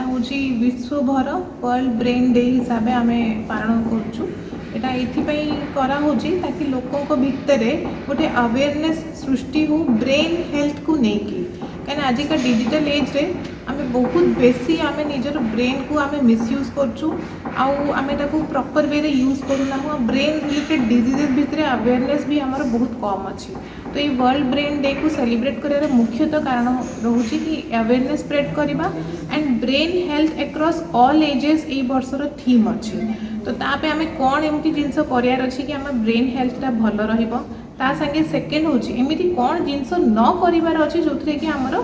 एटा हूँ विश्वभर world brain day हिसाब से आम पालन करा ये ताकि लोकों भितर गोटे अवेयरनेस सृष्टि हो ब्रेन हेल्थ को लेकिन कहीं आजिका डिजिटल एज रे आमे बहुत बेसी आमे निजर ब्रेन को आमे मिसयूज करचु आमे ताको प्रॉपर वे रे यूज करूना ब्रेन रिलेटेड डिजीजेस भितर अवेयरनेस भी आमर बहुत कम अच्छी। तो ये वर्ल्ड ब्रेन डे को सेलिब्रेट कर मुख्यतः कारण रोचे कि अवेयरनेस स्प्रेड करवा and brain health across all ages ये वर्षर थीम अच्छी। तो तापे आमे कौन एमती जिनस करार अच्छी कि आम ब्रेन हेल्थटा भल रहिबो ता संगे सेकेंड होची एमिति कौन जिनस न करिवार अच्छी जो कि आमर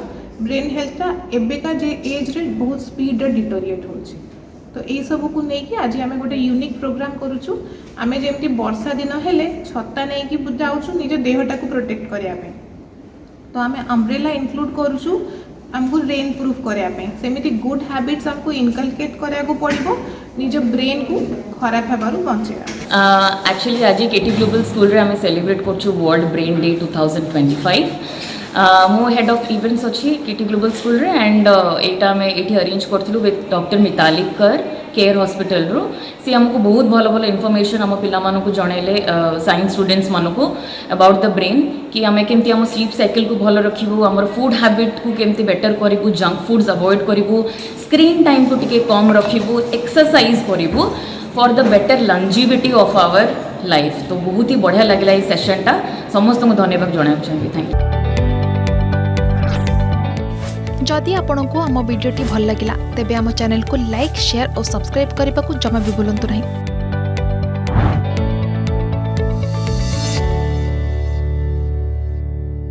ब्रेन हेल्थटा एबेका जे एज रे बहुत स्पीड डिटोरिएट होची। तो यही सब को लेकिन आज आम गोटे यूनिक प्रोग्राम करुचु आम जमी वर्षा दिन हेले छता नहीं कि जाऊँ निज देहटा को प्रोटेक्ट करने तो आम अम्ब्रेला इंक्लूड करुचु आमको रेन प्रूफ करने सेमती गुड हैबिट्स आमको इनकलकेट कराया पड़ो निज ब्रेन को खराब होबार बचेगा। एक्चुअली आज केटी ग्लोबल स्कूल रे आमे सेलिब्रेट करछु वर्ल्ड ब्रेन डे 2025 मो हेड ऑफ इवेंट्स अच्छी केटी ग्लोबल स्कूल रे एंड एटा आमे एठी अरेंज करथिलु विथ डॉक्टर मिताली कर केयर हॉस्पिटल रो सी हमको बहुत भल भल इनफॉरमेशन आम पिला मानकु जणैले साइंस स्टूडेंट्स मानकु अबाउट द ब्रेन कि आमे केमती आम स्लीप साइकिल को भल रखिबु हमर फूड हैबिट को केमती बेटर करिबु जंक फूड्स अवॉइड करिबु स्क्रीन टाइम को टिके कम रखिबु एक्सरसाइज करिबु for the better longevity of our life. तो बहुत ही बढ़िया लगला ये सेशनटा समस्त को धन्यवाद जणाब चाहिए। Thank you. जदि आपंक आम भिडी भल लगा तेब आम चैनल को लाइक शेयर और सब्सक्राइब करने को जमा भी भूलु नहीं।